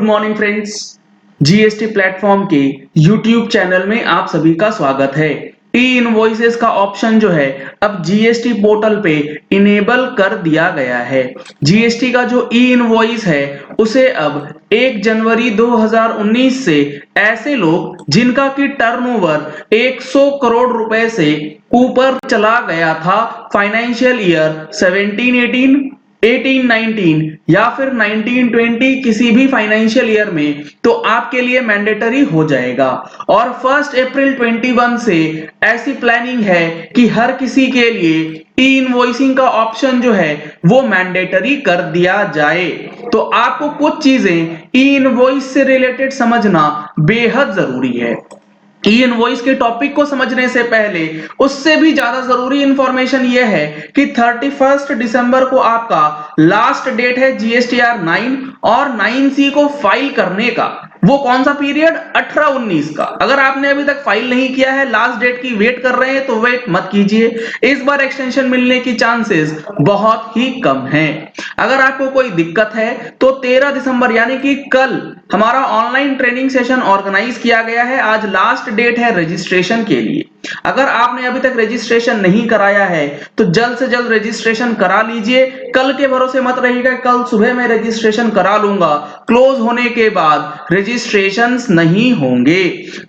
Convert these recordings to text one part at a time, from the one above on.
Good morning friends. GST platform के YouTube channel में आप सभी का स्वागत है। ई इनवॉइसेस का ऑप्शन जो है अब जीएसटी पोर्टल पे इनेबल कर दिया गया है। जीएसटी का जो ई इनवॉइस है उसे अब 1 जनवरी 2019 से ऐसे लोग जिनका की टर्नओवर 100 करोड़ रुपए से ऊपर चला गया था फाइनेंशियल ईयर 17-18 18-19 या फिर 19-20 किसी भी फाइनेंशियल ईयर में, तो आपके लिए मैंडेटरी हो जाएगा। और 1 अप्रैल 21 से ऐसी प्लानिंग है कि हर किसी के लिए ई इनवॉइसिंग का ऑप्शन जो है वो मैंडेटरी कर दिया जाए। तो आपको कुछ चीजें ई इनवॉइस से रिलेटेड समझना बेहद जरूरी है। ई इनवॉइस के टॉपिक को समझने से पहले उससे भी ज्यादा जरूरी इंफॉर्मेशन यह है कि 31 दिसंबर को आपका लास्ट डेट है जीएसटीआर 9 और 9C को फाइल करने का। वो कौन सा पीरियड? 18-19 का। अगर आपने अभी तक फाइल नहीं किया है, लास्ट डेट की वेट कर रहे हैं, तो वेट मत कीजिए। इस बार एक्सटेंशन मिलने की चांसेस बहुत ही कम है। अगर आपको कोई दिक्कत है तो 13 दिसंबर यानी कि कल हमारा ऑनलाइन ट्रेनिंग सेशन ऑर्गेनाइज किया गया है। आज लास्ट डेट है रजिस्ट्रेशन के लिए। अगर आपने अभी तक रजिस्ट्रेशन नहीं कराया है तो जल्द से जल्द रजिस्ट्रेशन करा लीजिए। कल के भरोसे मत रहिएगा कल सुबह मैं रजिस्ट्रेशन करा लूंगा, क्लोज होने के बाद रजिस्ट्रेशंस नहीं होंगे।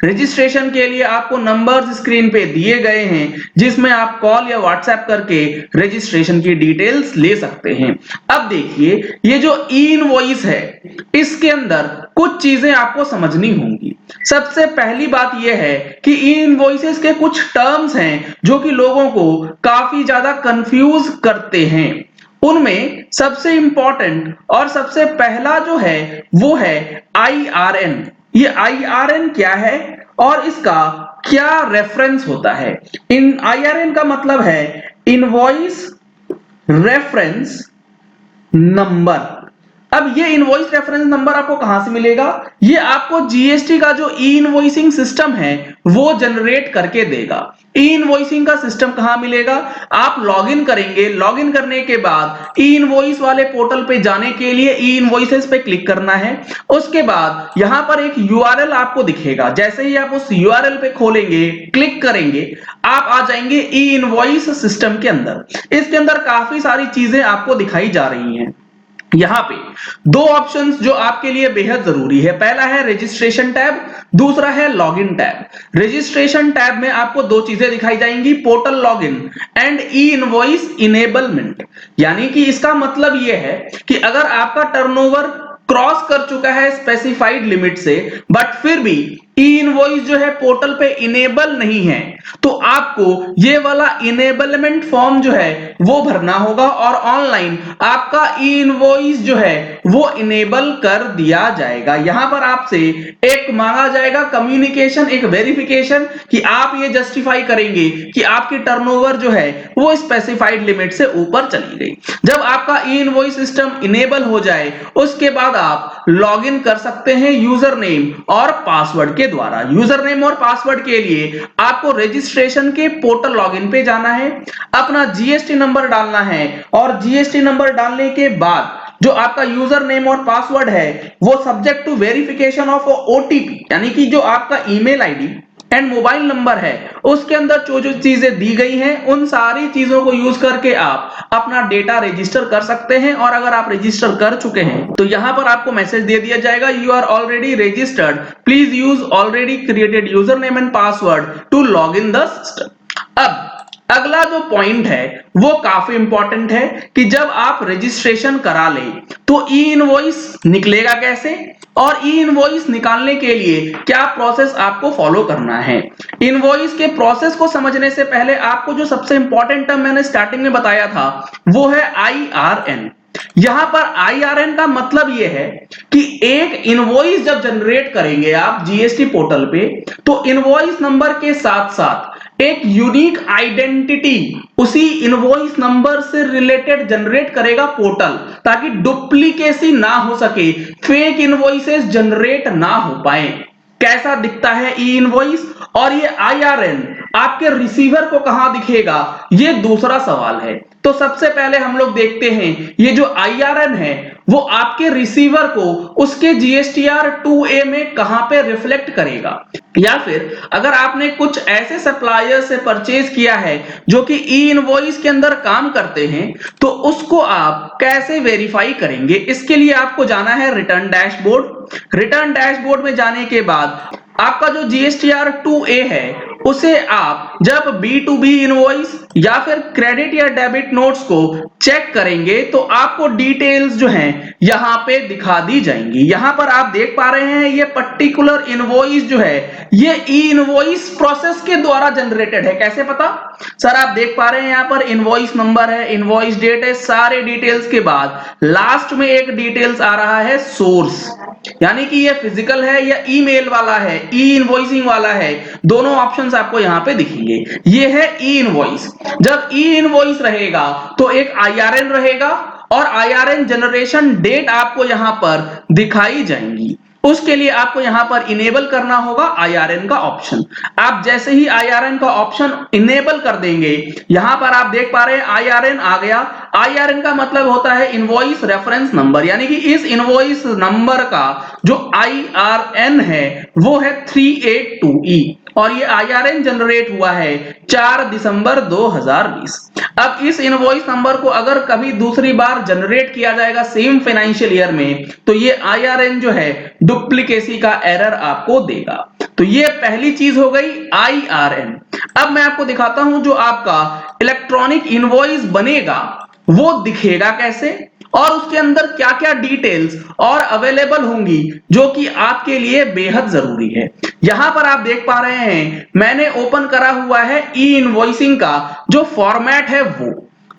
रजिस्ट्रेशन के लिए आपको नंबर्स स्क्रीन पे दिए गए हैं जिसमें आप कॉल या व्हाट्सएप करके रजिस्ट्रेशन की डिटेल्स ले सकते हैं। अब देखिए, ये जो ई इनवॉइस है इसके अंदर कुछ चीजें आपको समझनी होंगी। सबसे पहली बात यह है कि ई इनवॉइसेस के कुछ टर्म्स हैं जो कि लोगों को काफी ज्यादा कंफ्यूज करते हैं। उनमें सबसे इंपॉर्टेंट और सबसे पहला जो है वो है IRN। ये IRN क्या है और इसका क्या रेफरेंस होता है? इन IRN का मतलब है इनवॉइस रेफरेंस नंबर। अब ये इनवॉइस रेफरेंस नंबर आपको कहां से मिलेगा? ये आपको जीएसटी का जो ई इनवॉइसिंग सिस्टम है वो जनरेट करके देगा। ई इनवॉइसिंग का सिस्टम कहां मिलेगा? आप लॉगिन करेंगे, लॉगिन करने के बाद ई इनवॉइस वाले पोर्टल पे जाने के लिए ई इनवॉइसेस पे क्लिक करना है। उसके बाद यहां पर एक यूआरएल आपको दिखेगा। जैसे ही आप उस यूआरएल पे खोलेंगे, क्लिक करेंगे, आप आ जाएंगे ई इनवॉइस सिस्टम के अंदर। इसके अंदर काफी सारी चीजें आपको दिखाई जा रही हैं। यहां पे दो ऑप्शंस जो आपके लिए बेहद जरूरी है। पहला है रजिस्ट्रेशन टैब, दूसरा है लॉगिन टैब। रजिस्ट्रेशन टैब में आपको दो चीजें दिखाई जाएंगी, portal login and E invoice enablement. यानी कि इसका मतलब यह है कि अगर आपका टर्नओवर क्रॉस कर चुका है स्पेसिफाइड लिमिट से बट फिर भी ई इनवॉइस जो है पोर्टल पे इनेबल नहीं है, तो आपको ये वाला इनेबलमेंट फॉर्म जो है वो भरना होगा और ऑनलाइन आपका ई इनवॉइस जो है वो इनेबल कर दिया जाएगा। यहां पर आपसे एक मांगा जाएगा कम्युनिकेशन, एक वेरिफिकेशन कि आप ये जस्टिफाई करेंगे कि आपकी टर्नओवर जो है वो स्पेसिफाइड लिमिट से ऊपर चली गई। जब आपका ई इनवॉइस सिस्टम इनेबल हो जाए उसके बाद आप लॉगिन कर सकते हैं यूजर नेम और पासवर्ड के द्वारा। यूजर नेम और पासवर्ड के लिए आपको रजिस्ट्रेशन के पोर्टल लॉगिन पे जाना है, अपना जीएसटी नंबर डालना है और जीएसटी नंबर डालने के बाद जो आपका यूजर नेम और पासवर्ड है वो subject to verification of OTP, यानी कि जो आपका email ID and mobile number है उसके अंदर जो जो चीजें दी गई हैं उन सारी चीजों को यूज करके आप अपना डेटा रजिस्टर कर सकते हैं। और अगर आप रजिस्टर कर चुके हैं तो यहां पर आपको मैसेज दे दिया जाएगा, you are already registered, please use already created user name and password to log in the system. अब अगला जो पॉइंट है वो काफी इंपॉर्टेंट है कि जब आप रजिस्ट्रेशन करा ले तो ई इनवॉइस निकलेगा कैसे और ई इनवॉइस निकालने के लिए क्या प्रोसेस आपको फॉलो करना है। इनवॉइस के प्रोसेस को समझने से पहले आपको जो सबसे इंपॉर्टेंट टर्म मैंने स्टार्टिंग में बताया था वो है IRN। यहां पर IRN का मतलब यह है कि एक इनवॉइस जब जनरेट करेंगे आप जीएसटी पोर्टल पे तो इनवॉइस नंबर के साथ साथ एक यूनिक आइडेंटिटी उसी इनवॉइस नंबर से रिलेटेड जनरेट करेगा पोर्टल, ताकि डुप्लीकेसी ना हो सके, फेक इनवॉइसेस जनरेट ना हो पाए। कैसा दिखता है ई इनवॉइस और ये IRN आपके रिसीवर को कहां दिखेगा, ये दूसरा सवाल है। तो सबसे पहले हम लोग देखते हैं ये जो IRN है वो आपके रिसीवर को उसके जीएसटीआर 2A में कहां पे रिफ्लेक्ट करेगा। या फिर अगर आपने कुछ ऐसे सप्लायर से परचेज किया है जो कि ई इनवॉइस के अंदर काम करते हैं, तो उसको आप कैसे वेरीफाई करेंगे। इसके लिए आपको जाना है रिटर्न डैशबोर्ड। रिटर्न डैशबोर्ड में जाने के बाद आपका जो जीएसटीआर 2A है उसे आप जब B2B इनवॉइस या फिर क्रेडिट या डेबिट नोट्स को चेक करेंगे तो आपको डिटेल्स जो हैं यहां पे दिखा दी जाएंगी। यहां पर आप देख पा रहे हैं ये पर्टिकुलर इनवॉइस जो है ये ई इनवॉइस प्रोसेस के द्वारा जनरेटेड है। कैसे पता सर, आप देख पा रहे हैं यहां पर इनवॉइस नंबर है, इनवॉइस डेट है, सारे डिटेल्स के बाद लास्ट में एक डिटेल्स आ रहा है सोर्स, यानी कि ये फिजिकल है या ईमेल वाला है, ई इनवॉइसिंग वाला है, दोनों ऑप्शंस आपको यहां पे दिखेंगे। ये है ई इनवॉइस। जब ई इनवॉइस रहेगा तो एक आईआरएन रहेगा और आईआरएन जनरेशन डेट आपको यहां पर दिखाई जाएंगी। उसके लिए आपको यहां पर इनेबल करना होगा आईआरएन का ऑप्शन। आप जैसे ही आईआरएन का ऑप्शन इनेबल कर देंगे, यहां पर आप देख पा रहे हैं आईआरएन आ गया। आईआरएन का मतलब होता है इनवॉइस रेफरेंस नंबर, यानी कि इस इनवॉइस नंबर का जो आईआरएन है वो है 382E और ये आईआरएन जनरेट हुआ है 4 दिसंबर 2020। अब इस इनवॉइस नंबर को अगर कभी दूसरी बार जनरेट किया जाएगा सेम फाइनेंशियल ईयर में, तो ये आईआरएन जो है डुप्लीकेसी का एरर आपको देगा। तो ये पहली चीज हो गई आईआरएन। अब मैं आपको दिखाता हूं जो आपका इलेक्ट्रॉनिक इनवॉइस बनेगा वो दिखेगा कैसे और उसके अंदर क्या क्या डिटेल्स और अवेलेबल होंगी जो कि आपके लिए बेहद जरूरी है। यहां पर आप देख पा रहे हैं मैंने ओपन करा हुआ है ई इनवॉइसिंग का जो फॉर्मेट है वो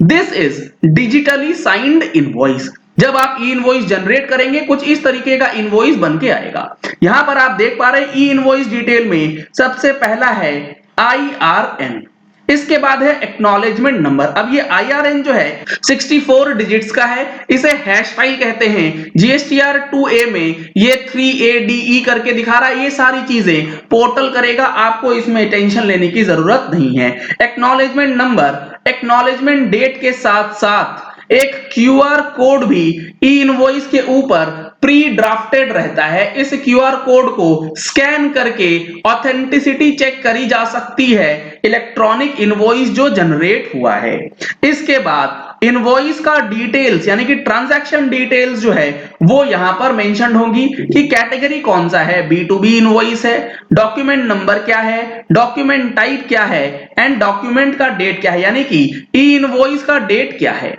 this is digitally signed invoice. जब आप ई इनवॉइस जनरेट करेंगे कुछ इस तरीके का इनवॉइस बन के आएगा। यहां पर आप देख पा रहे हैं ई इनवॉइस डिटेल में सबसे पहला है आईआरएन, इसके बाद है एक्नॉलेजमेंट नंबर। अब ये आईआरएन जो है 64 डिजिट्स का है, इसे हैश फाइल कहते हैं। जीएसटीआर 2A में ये 3ADE करके दिखा रहा है। ये सारी चीजें पोर्टल करेगा, आपको इसमें टेंशन लेने की जरूरत नहीं है। एक्नॉलेजमेंट नंबर, एक्नॉलेजमेंट डेट के साथ साथ एक क्यूआर कोड भी ई इनवॉइस के ऊपर प्री ड्राफ्टेड रहता है। इस क्यूआर कोड को स्कैन करके ऑथेंटिसिटी चेक करी जा सकती है इलेक्ट्रॉनिक इनवॉइस जो जनरेट हुआ है। इसके बाद इनवॉइस का डिटेल्स यानी कि ट्रांजैक्शन डिटेल्स जो है वो यहां पर मेंशन होंगी कि कैटेगरी कौन सा है, B2B इनवॉइस है, डॉक्यूमेंट नंबर क्या है, डॉक्यूमेंट टाइप क्या है एंड डॉक्यूमेंट का डेट क्या है, यानी कि ई इनवॉइस का डेट क्या है।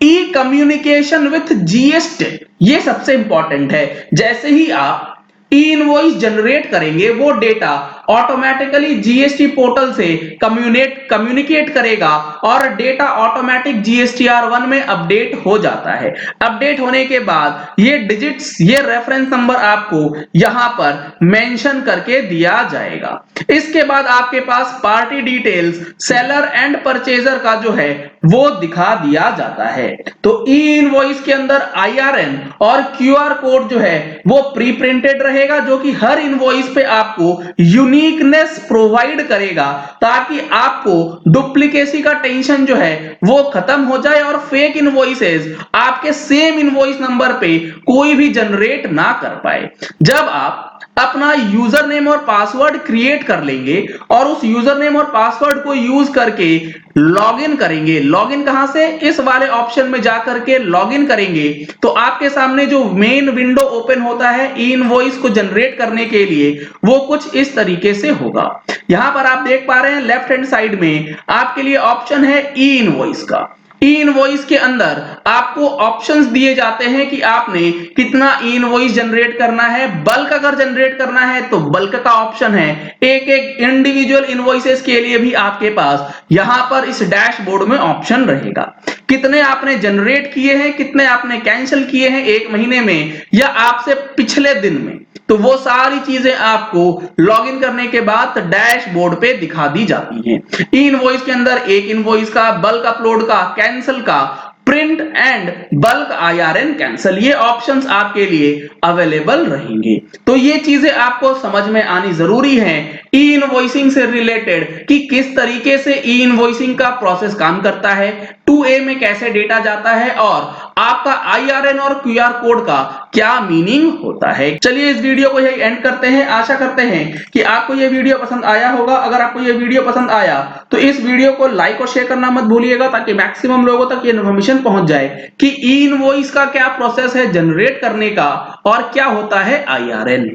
ई कम्युनिकेशन विथ जीएसटी ये सबसे इंपॉर्टेंट है। जैसे ही आप ई इनवॉइस जनरेट करेंगे वो डेटा ऑटोमेटिकली जीएसटी पोर्टल से कम्युनिकेट करेगा और डेटा ऑटोमेटिक जीएसटीआर1 में अपडेट हो जाता है। अपडेट होने के बाद ये डिजिट्स, ये रेफरेंस नंबर आपको यहां पर मेंशन करके दिया जाएगा। इसके बाद आपके पास party details, seller and purchaser का जो है वो दिखा दिया जाता है। तो ई इनवॉइस के अंदर आईआरएन और क्यूआर कोड जो है वो प्री प्रिंटेड रहेगा जो कि हर इनवॉइस पे आपको यूनिकनेस प्रोवाइड करेगा ताकि आपको डुप्लीकेसी का टेंशन जो है वो खत्म हो जाए और फेक इनवॉइसेस आपके सेम इनवॉइस नंबर पे कोई भी जनरेट ना कर पाए। जब आप अपना यूजर नेम और पासवर्ड क्रिएट कर लेंगे और उस यूजर नेम और पासवर्ड को यूज करके लॉगिन करेंगे, लॉगिन कहां से, इस वाले ऑप्शन में जाकर के लॉगिन करेंगे तो आपके सामने जो मेन विंडो ओपन होता है ई इनवॉइस को जनरेट करने के लिए वो कुछ इस तरीके से होगा। यहां पर आप देख पा रहे हैं लेफ्ट हैंड साइड में आपके लिए ऑप्शन है ई इनवॉइस का। ई इनवॉइस के अंदर आपको ऑप्शंस दिए जाते हैं कि आपने कितना ई इनवॉइस जनरेट करना है। बल्क अगर जनरेट करना है तो बल्क का ऑप्शन है। एक एक इंडिविजुअल इनवॉइसेस के लिए भी आपके पास यहां पर इस डैशबोर्ड में ऑप्शन रहेगा। कितने आपने जनरेट किए हैं, कितने आपने कैंसिल किए हैं एक महीने में या आपसे पिछले दिन में, तो वो सारी चीजें आपको लॉगिन करने के बाद डैशबोर्ड पे दिखा दी जाती हैं। ई इनवॉइस के अंदर एक इनवॉइस का, बल्क अपलोड का, कैंसिल का, print and bulk IRN cancel, ये ऑप्शंस आपके लिए अवेलेबल रहेंगे। तो ये चीजें आपको समझ में आनी जरूरी है ई इनवॉइसिंग से रिलेटेड कि किस तरीके से ई इनवॉइसिंग का प्रोसेस काम करता है, 2A में कैसे डेटा जाता है और आपका IRN और QR कोड का क्या मीनिंग होता है। चलिए इस वीडियो को यही एंड करते हैं। आशा करते हैं कि आपको यह वीडियो पसंद आया होगा। अगर आपको यह वीडियो पसंद आया तो इस वीडियो को लाइक और शेयर करना मत भूलिएगा, ताकि मैक्सिमम लोगों तक ये इन्फॉर्मेशन पहुंच जाए कि ई इनवॉइस का क्या प्रोसेस है जनरेट करने का और क्या होता है IRN।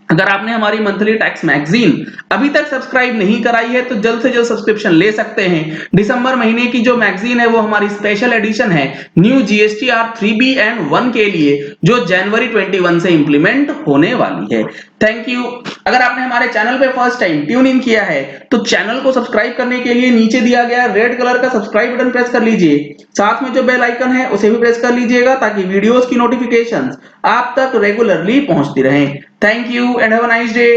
अगर आपने हमारी मंथली टैक्स मैगजीन अभी तक सब्सक्राइब नहीं कराई है तो जल्द से जल्द सब्सक्रिप्शन ले सकते हैं। दिसंबर महीने की जो मैगजीन है वो हमारी स्पेशल एडिशन है न्यू GSTR 3B एंड 1 के लिए, जो जनवरी 21 से इंप्लीमेंट होने वाली है। Thank you. अगर आपने हमारे चैनल पे फर्स्ट टाइम ट्यून इन किया है तो चैनल को सब्सक्राइब करने के लिए नीचे दिया गया रेड कलर का सब्सक्राइब बटन प्रेस कर लीजिए। साथ में जो बेल आइकन है उसे भी प्रेस कर लीजिएगा, ताकि वीडियोस की नोटिफिकेशंस आप तक रेगुलरली पहुंचती रहें। Thank you and have a nice day.